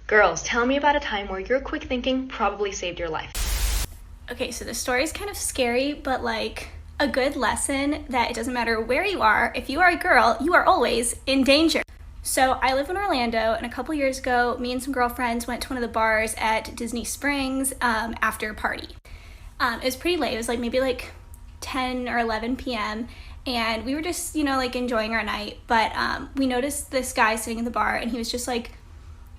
Girls, tell me about a time where your quick thinking probably saved your life. Okay, so the story is kind of scary, but like a good lesson that it doesn't matter where you are, if you are a girl, you are always in danger. So I live in Orlando, and a couple years ago, me and some girlfriends went to one of the bars at Disney Springs after a party. It was pretty late. It was maybe 10 or 11 p.m., and we were just, enjoying our night. But we noticed this guy sitting in the bar, and he was just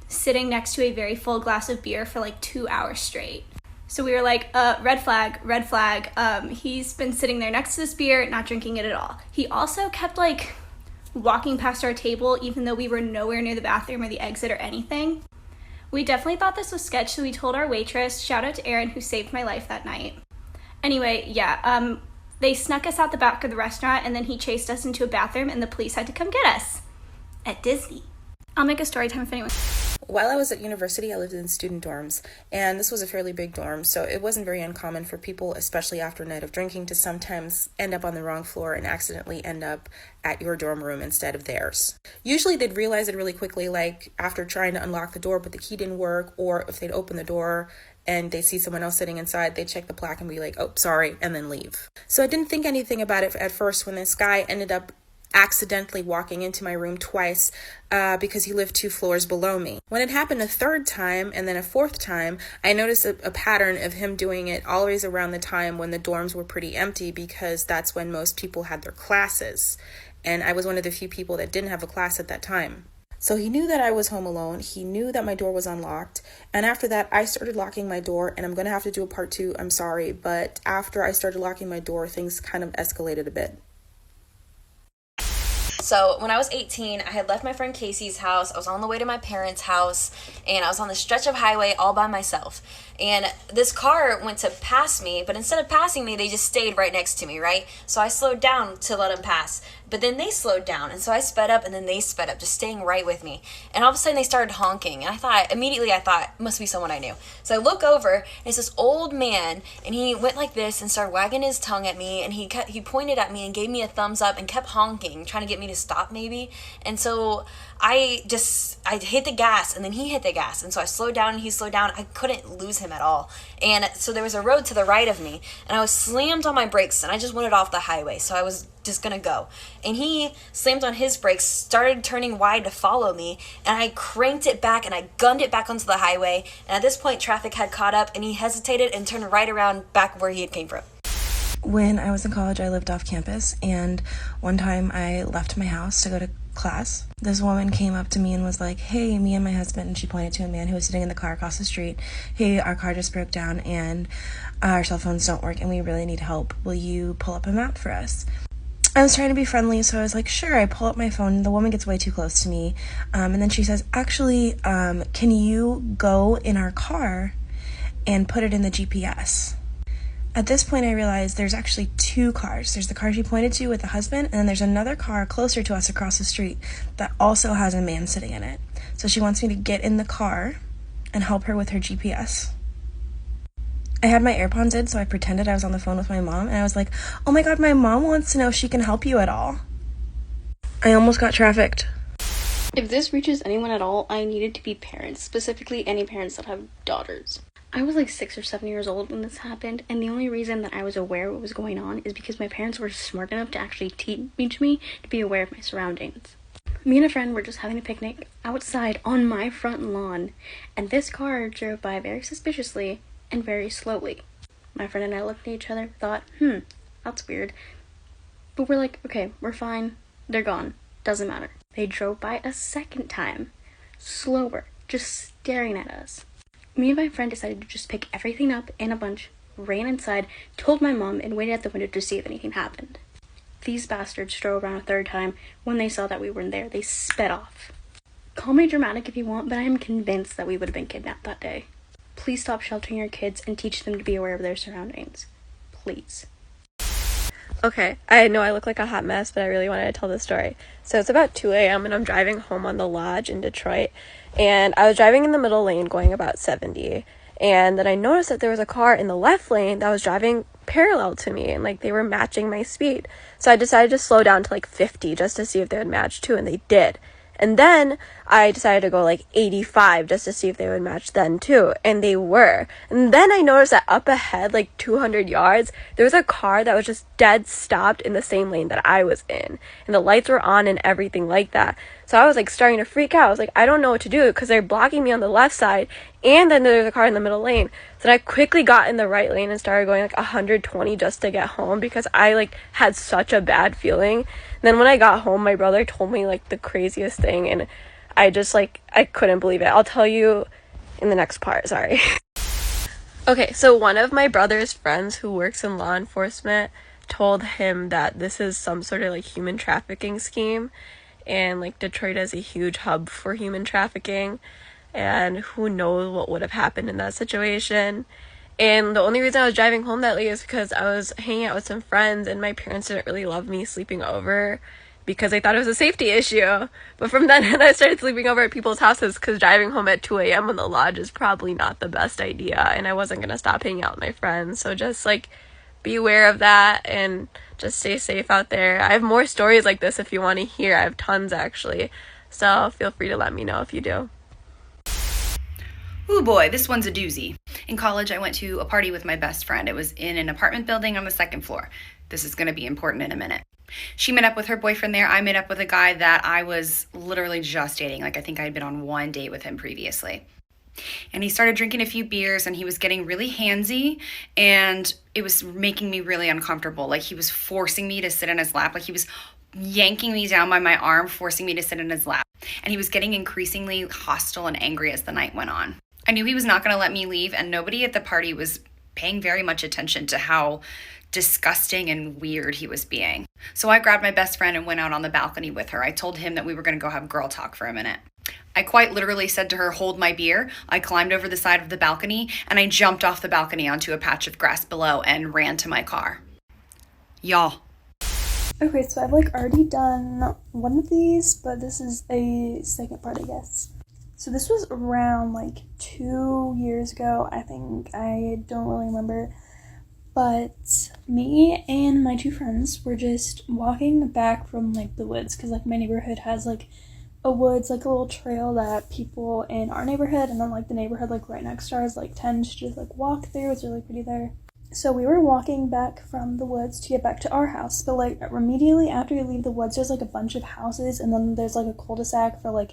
sitting next to a very full glass of beer for 2 hours straight. So we were red flag, red flag. He's been sitting there next to this beer, not drinking it at all. He also kept walking past our table, even though we were nowhere near the bathroom or the exit or anything. We definitely thought this was sketch, so we told our waitress. Shout out to Erin, who saved my life that night. Anyway, they snuck us out the back of the restaurant, and then he chased us into a bathroom, and the police had to come get us at Disney. I'll make a story time if anyone... While I was at university, I lived in student dorms, and this was a fairly big dorm, so it wasn't very uncommon for people, especially after a night of drinking, to sometimes end up on the wrong floor and accidentally end up at your dorm room instead of theirs. Usually they'd realize it really quickly, after trying to unlock the door, but the key didn't work, or if they'd open the door and they see someone else sitting inside, they'd check the plaque and be like, oh, sorry, and then leave. So I didn't think anything about it at first when this guy ended up accidentally walking into my room twice because he lived 2 floors below me. When it happened a third time and then a fourth time, I noticed a pattern of him doing it always around the time when the dorms were pretty empty, because that's when most people had their classes. And I was one of the few people that didn't have a class at that time. So he knew that I was home alone. He knew that my door was unlocked. And after that, I started locking my door. And I'm going to have to do a part 2. I'm sorry. But after I started locking my door, things kind of escalated a bit. So when I was 18, I had left my friend Casey's house. I was on the way to my parents' house, and I was on this stretch of highway all by myself. And this car went to pass me, but instead of passing me, they just stayed right next to me, right? So I slowed down to let them pass. But then they slowed down, and so I sped up, and then they sped up, just staying right with me. And all of a sudden, they started honking, and immediately I thought, must be someone I knew. So I look over, and it's this old man, and he went like this and started wagging his tongue at me, and he pointed at me and gave me a thumbs up and kept honking, trying to get me to stop maybe. And so I hit the gas, and then he hit the gas, and so I slowed down and he slowed down. I couldn't lose him at all. And so there was a road to the right of me, and I was slammed on my brakes, and I just wanted off the highway, so I was just gonna go. And he slammed on his brakes, started turning wide to follow me, and I cranked it back and I gunned it back onto the highway. And at this point, traffic had caught up, and he hesitated and turned right around back where he had came from. When I was in college, I lived off campus, and one time I left my house to go to class. This woman came up to me and was like, hey, me and my husband, and she pointed to a man who was sitting in the car across the street. Hey, our car just broke down and our cell phones don't work and we really need help. Will you pull up a map for us? I was trying to be friendly, so I was like, sure. I pull up my phone. The woman gets way too close to me. And then she says, actually, can you go in our car and put it in the GPS? At this point, I realized there's actually 2 cars. There's the car she pointed to with the husband, and then there's another car closer to us across the street that also has a man sitting in it. So she wants me to get in the car and help her with her GPS. I had my AirPods in, so I pretended I was on the phone with my mom, and I was like, oh my god, my mom wants to know if she can help you at all. I almost got trafficked. If this reaches anyone at all, I needed to be parents, specifically any parents that have daughters. I was 6 or 7 years old when this happened, and the only reason that I was aware what was going on is because my parents were smart enough to actually teach me to be aware of my surroundings. Me and a friend were just having a picnic outside on my front lawn, and this car drove by very suspiciously and very slowly. My friend and I looked at each other, thought, that's weird. But we're like, okay, we're fine, they're gone, doesn't matter. They drove by a second time, slower, just staring at us. Me and my friend decided to just pick everything up in a bunch, ran inside, told my mom, and waited at the window to see if anything happened. These bastards drove around a third time. When they saw that we weren't there, they sped off. Call me dramatic if you want, but I am convinced that we would have been kidnapped that day. Please stop sheltering your kids and teach them to be aware of their surroundings. Please. Okay, I know I look like a hot mess, but I really wanted to tell this story. So it's about 2 a.m. and I'm driving home on the Lodge in Detroit, and I was driving in the middle lane going about 70, and then I noticed that there was a car in the left lane that was driving parallel to me, and they were matching my speed. So I decided to slow down to 50 just to see if they would match too, and they did. And then I decided to go like 85 just to see if they would match then too. And they were. And then I noticed that up ahead, like 200 yards, there was a car that was just dead stopped in the same lane that I was in. And the lights were on and everything like that. So I was like starting to freak out. I was like, I don't know what to do because they're blocking me on the left side and then there's a car in the middle lane. So then I quickly got in the right lane and started going like 120 just to get home because I like had such a bad feeling. And then when I got home, my brother told me like the craziest thing and I just like, I couldn't believe it. I'll tell you in the next part, sorry. Okay, so one of my brother's friends who works in law enforcement told him that this is some sort of like human trafficking scheme. And like Detroit is a huge hub for human trafficking, and who knows what would have happened in that situation. And the only reason I was driving home that late is because I was hanging out with some friends and my parents didn't really love me sleeping over because they thought it was a safety issue. But from then on I started sleeping over at people's houses because driving home at 2 a.m. on the lodge is probably not the best idea, and I wasn't gonna stop hanging out with my friends. So just like be aware of that and just stay safe out there. I have more stories like this if you want to hear. I have tons actually. So feel free to let me know if you do. Ooh boy, this one's a doozy. In college, I went to a party with my best friend. It was in an apartment building on the second floor. This is going to be important in a minute. She met up with her boyfriend there. I met up with a guy that I was literally just dating. Like I think I'd been on one date with him previously. And he started drinking a few beers and he was getting really handsy and it was making me really uncomfortable. Like he was forcing me to sit in his lap. Like he was yanking me down by my arm, forcing me to sit in his lap. And he was getting increasingly hostile and angry as the night went on. I knew he was not going to let me leave and nobody at the party was paying very much attention to how disgusting and weird he was being. So I grabbed my best friend and went out on the balcony with her. I told him that we were going to go have girl talk for a minute. I quite literally said to her, hold my beer. I climbed over the side of the balcony and I jumped off the balcony onto a patch of grass below and ran to my car. Y'all. Okay, so I've like already done one of these, but this is a second part, I guess. So this was around like 2 years ago, I think. I don't really remember. But me and my two friends were just walking back from like the woods because like my neighborhood has like a woods, like a little trail that people in our neighborhood and then like the neighborhood like right next to ours like tend to just like walk through. It's really pretty there. So we were walking back from the woods to get back to our house, but like immediately after you leave the woods there's like a bunch of houses and then there's like a cul-de-sac for like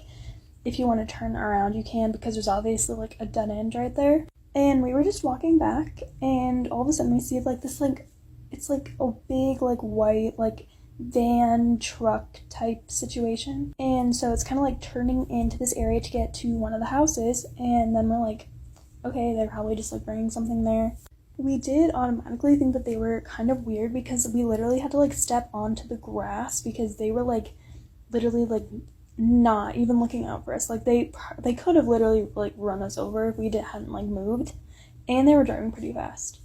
if you want to turn around you can because there's obviously like a dead end right there. And we were just walking back and all of a sudden we see like this like it's like a big like white like van truck type situation, and so it's kind of like turning into this area to get to one of the houses, and then we're like, okay, they're probably just like bringing something there. We did automatically think that they were kind of weird because we literally had to like step onto the grass because they were like literally like not even looking out for us. Like they could have literally like run us over if we hadn't like moved, and they were driving pretty fast.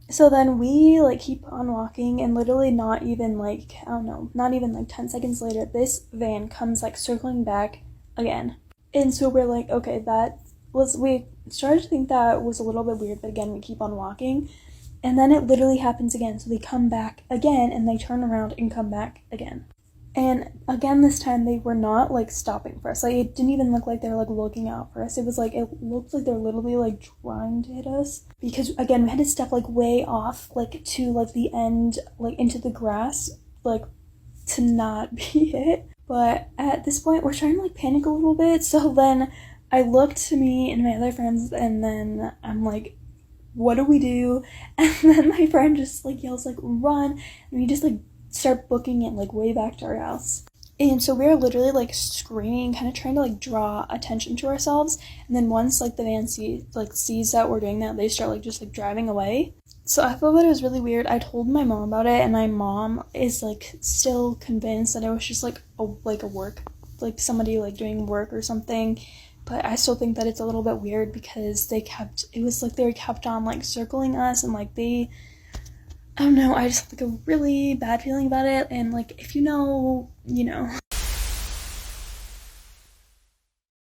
So then we like keep on walking and literally not even like, I don't know, not even like 10 seconds later, this van comes like circling back again. And so we're like, okay, we started to think that was a little bit weird, but again, we keep on walking. And then it literally happens again. So they come back again and they turn around and come back again. And again, this time they were not like stopping for us. Like it didn't even look like they were like looking out for us. It was like, it looked like they're literally like trying to hit us. Because again, we had to step like way off, like to like the end, like into the grass, like to not be hit. But at this point, we're trying to like panic a little bit. So then I looked to me and my other friends and then I'm like, what do we do? And then my friend just like yells like, run. And we just like start booking it like way back to our house. And so we're literally like screaming, kind of trying to like draw attention to ourselves. And then once like the van sees that we're doing that, they start like just like driving away. So I thought that it was really weird. I told my mom about it and my mom is like still convinced that it was just like a work, like somebody like doing work or something. But I still think that it's a little bit weird because they kept on like circling us and like I don't know, I just have like a really bad feeling about it, and like if you know, you know.